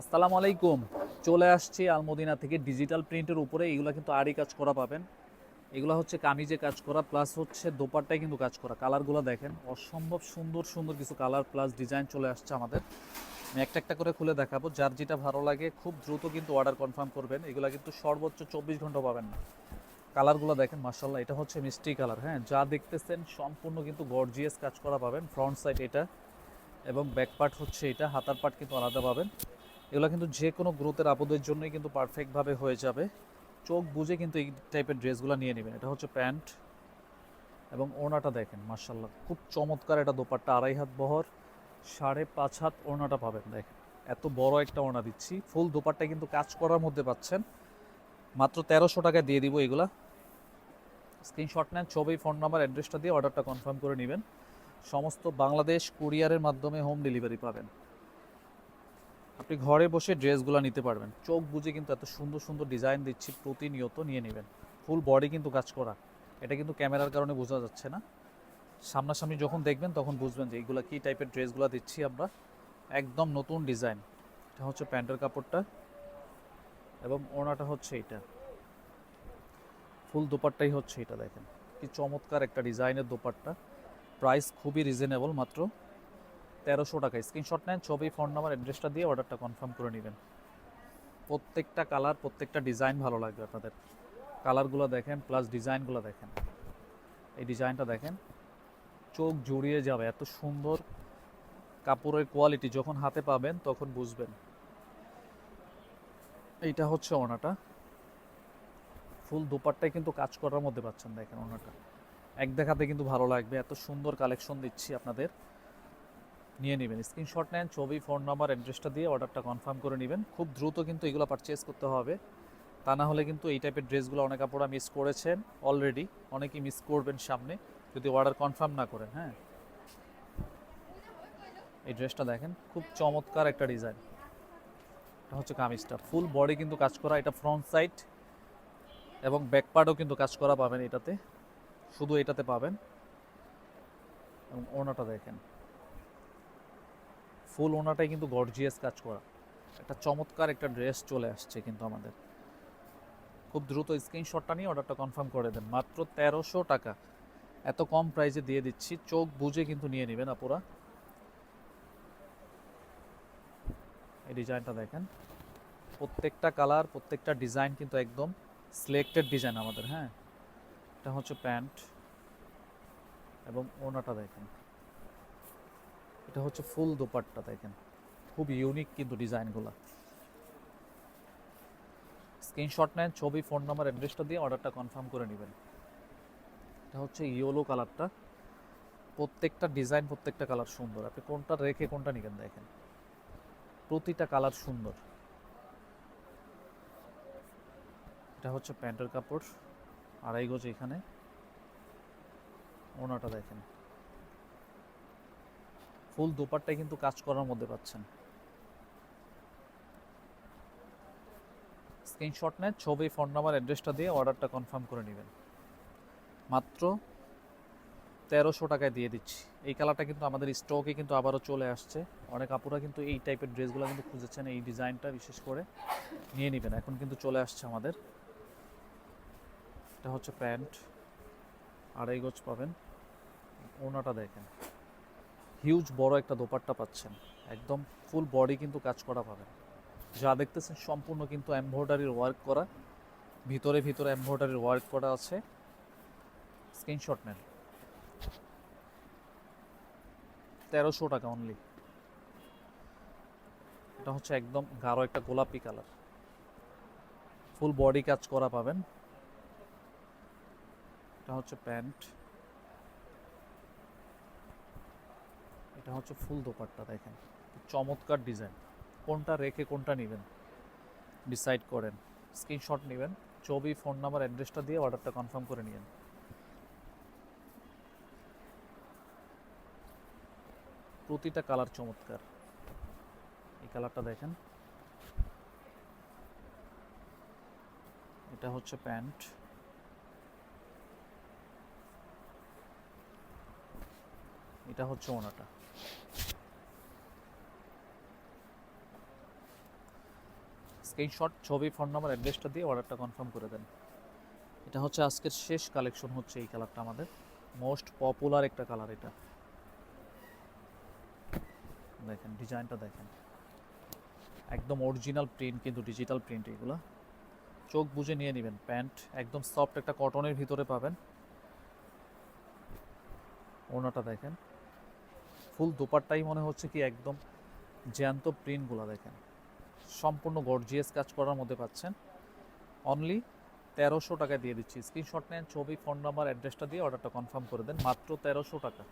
আসসালামু আলাইকুম। চলে আসছি আলমদিনা থেকে ডিজিটাল প্রিন্টের উপরে। এগুলো কিন্তু আরই কাজ করা পাবেন। এগুলো হচ্ছে কামিজে কাজ করা প্লাস হচ্ছে দোপাট্টায় কিন্তু কাজ করা। কালারগুলো দেখেন, অসম্ভব সুন্দর সুন্দর কিছু কালার প্লাস ডিজাইন চলে আসছে আমাদের। আমি একটা একটা করে খুলে দেখাবো, যার যেটা ভালো লাগে খুব দ্রুত কিন্তু অর্ডার কনফার্ম করবেন। এগুলো কিন্তু সর্বোচ্চ 24 ঘন্টা পাবেন না। কালারগুলো দেখেন, মার্শাল্লাহ, এটা হচ্ছে মিষ্টি কালার। হ্যাঁ, যা দেখতেছেন সম্পূর্ণ কিন্তু গর্জিয়াস কাজ করা পাবেন। ফ্রন্ট সাইড এটা এবং ব্যাক পার্ট হচ্ছে এটা, হাতার পার্ট কিন্তু আলাদা পাবেন। এগুলো কিন্তু যে কোনো গ্রোথের আপদের জন্যই কিন্তু পারফেক্টভাবে হয়ে যাবে। চোখ বুঝে কিন্তু এই টাইপের ড্রেসগুলো নিয়ে নেবেন। এটা হচ্ছে প্যান্ট এবং ওড়নাটা দেখেন, মার্শাল্লাহ, খুব চমৎকার। এটা দোপাট্টা 2.5 হাত বহর, 5.5 হাত ওড়নাটা পাবেন। দেখেন এত বড় একটা ওড়না দিচ্ছি। ফুল দোপাট্টা কিন্তু কাজ করার মধ্যে পাচ্ছেন। মাত্র 1300 টাকায় দিয়ে দিব এগুলা। স্ক্রিনশট নেন, ছবি, ফোন নাম্বার, অ্যাড্রেসটা দিয়ে অর্ডারটা কনফার্ম করে নেবেন। সমস্ত বাংলাদেশ কুরিয়ারের মাধ্যমে হোম ডেলিভারি পাবেন। আপনি ঘরে বসে ড্রেসগুলো নিতে পারবেন। চোখ বুঝে কিন্তু এত সুন্দর সুন্দর ডিজাইন দিচ্ছি, প্রতিনিয়ত নিয়ে নেবেন। ফুল বডি কিন্তু কাজ করা। এটা কিন্তু ক্যামেরার কারণে বোঝা যাচ্ছে না, সামনাসামনি যখন দেখবেন তখন বুঝবেন যে এইগুলো কী টাইপের ড্রেসগুলো দিচ্ছি আমরা। একদম নতুন ডিজাইন। এটা হচ্ছে প্যান্টের কাপড়টা এবং ওড়নাটা হচ্ছে এটা। ফুল দোপাট্টাই হচ্ছে এটা। দেখেন কি চমৎকার একটা ডিজাইনের দোপাট্টা। প্রাইস খুবই রিজনেবল, মাত্র 1300 টাকায়। স্ক্রিনশট নেন, ছবি, ফোন নাম্বার, অ্যাড্রেসটা দিয়ে অর্ডারটা কনফার্ম করে নেবেন। প্রত্যেকটা কালার, প্রত্যেকটা ডিজাইন ভালো লাগবে আপনাদের। কালারগুলো দেখেন প্লাস ডিজাইনগুলো দেখেন। এই ডিজাইনটা দেখেন, চোখ জুড়িয়ে যাবে। এত সুন্দর কাপড়ের কোয়ালিটি, যখন হাতে পাবেন তখন বুঝবেন। এইটা হচ্ছে ওড়নাটা। ফুল দোপাট্টায় কিন্তু কাজ করার মধ্যে পাচ্ছেন। দেখেন ওড়নাটা এক দেখাতে কিন্তু ভালো লাগবে। এত সুন্দর কালেকশন দিচ্ছি আপনাদের, নিয়ে নেবেন। স্ক্রিনশট নেন, ছবি, ফোন নাম্বার, অ্যাড্রেসটা দিয়ে অর্ডারটা কনফার্ম করে নেবেন। খুব দ্রুত কিন্তু এগুলো পারচেস করতে হবে, তা না হলে কিন্তু এই টাইপের ড্রেসগুলো অনেক আপনারা মিস করেছেন অলরেডি, অনেকেই মিস করবেন সামনে যদি অর্ডার কনফার্ম না করেন। হ্যাঁ, এই ড্রেসটা দেখেন, খুব চমৎকার একটা ডিজাইন। এটা হচ্ছে কামিজটা, ফুল বডি কিন্তু কাজ করা। এটা ফ্রন্ট সাইড এবং ব্যাক পার্টও কিন্তু কাজ করা পাবেন এটাতে, শুধু এটাতে পাবেন। এবং ওড়নাটা দেখেন, ফুল ওড়নাটাই কিন্তু গর্জিয়াস কাজ করা। একটা চমৎকার একটা ড্রেস চলে আসছে কিন্তু আমাদের। খুব দ্রুত স্ক্রিনশটটা নিয়ে অর্ডারটা কনফার্ম করে দেন। মাত্র 1300 টাকা, এত কম প্রাইসে দিয়ে দিচ্ছি। চোখ বুঝে কিন্তু নিয়ে নেবেন আপুরা। এই ডিজাইনটা দেখেন, প্রত্যেকটা কালার, প্রত্যেকটা ডিজাইন কিন্তু একদম সিলেক্টেড ডিজাইন আমাদের। হ্যাঁ, এটা হচ্ছে প্যান্ট এবং ওড়নাটা দেখেন। এটা হচ্ছে ফুল দোপাট্টা দেখেন, খুব ইউনিক কিন্তু ডিজাইনগুলো। স্ক্রিনশট নেন, ছবি, ফোন নাম্বার, অ্যাড্রেসটা দিয়ে অর্ডারটা কনফার্ম করে নেবেন। এটা হচ্ছে ইয়েলো কালারটা। প্রত্যেকটা ডিজাইন, প্রত্যেকটা কালার সুন্দর। আপনি কোনটা রেখে কোনটা নেবেন দেখেন, প্রতিটা কালার সুন্দর। এটা হচ্ছে প্যান্টের কাপড়, 2.5 গজ এখানে। ওড়নাটা দেখেন, ফুল দোপাট্টায় কিন্তু কাজ করার মধ্যে পাচ্ছেন। স্ক্রিনশট নেন, ছবি, ফোন নাম্বার, অ্যাড্রেসটা দিয়ে অর্ডারটা কনফার্ম করে নেবেন। মাত্র 1300 টাকায় দিয়ে দিচ্ছি। এই কালারটা কিন্তু আমাদের স্টকে কিন্তু আবারও চলে আসছে। অনেক আপুরা কিন্তু এই টাইপের ড্রেসগুলো কিন্তু খুঁজেছেন, এই ডিজাইনটা বিশেষ করে নিয়ে নেবেন। এখন কিন্তু চলে আসছে আমাদের। এটা হচ্ছে প্যান্ট, 2.5 গজ পাবেন। ওড়নাটা দেখেন, হিউজ বড় একটা দোপাট্টা পাচ্ছেন। একদম ফুল বডি কিন্তু কাজ করা পাবেন। যা দেখতেছেন সম্পূর্ণ কিন্তু এমব্রয়ডারির ওয়ার্ক করা, ভিতরে ভিতরে এমব্রয়ডারির ওয়ার্ক করা আছে। স্ক্রিনশট নেন, 1300 টাকা অনলি। এটা হচ্ছে একদম গাঢ় একটা গোলাপি কালার, ফুল বডি কাজ করা পাবেন। এটা হচ্ছে প্যান্ট, এটা হচ্ছে ফুল দোপাট্টা দেখেন, চমৎকার ডিজাইন। কোনটা রেখে কোনটা নেবেন ডিসাইড করেন। স্ক্রিনশট নেবেন, ছবি, ফোন নাম্বার, অ্যাড্রেসটা দিয়ে অর্ডারটা কনফার্ম করে নিন। প্রতিটা কালার চমৎকার। এই কালারটা দেখেন, এটা হচ্ছে প্যান্ট, এটা হচ্ছে ওড়নাটা। স্ক্রিনশট, ছবি, ফোন নাম্বার, অ্যাড্রেসটা দিয়ে অর্ডারটা কনফার্ম করে দেন। এটা হচ্ছে আজকের শেষ কালেকশন, হচ্ছে এই কালারটা আমাদের মোস্ট পপুলার একটা কালার। এটা দেখেন, ডিজাইনটা দেখেন, একদম অরিজিনাল প্রিন্ট কিন্তু ডিজিটাল প্রিন্ট। এগুলো চোখ বুজে নিয়ে নেবেন। প্যান্ট একদম সফট একটা কটনের ভিতরে পাবেন। ওড়নাটা দেখেন, ফুল দোপাট্টাই মনে হচ্ছে কি একদম জ্যান্ত। প্রিন্টগুলো দেখেন, সম্পূর্ণ গর্জিয়াস কাজ করার মধ্যে পাচ্ছেন। অনলি 1300 টাকায় দিয়ে দিচ্ছি। স্ক্রিনশট নেন, ছবি, ফোন নাম্বার, অ্যাড্রেসটা দিয়ে অর্ডারটা কনফার্ম করে দেন, মাত্র 1300 টাকা।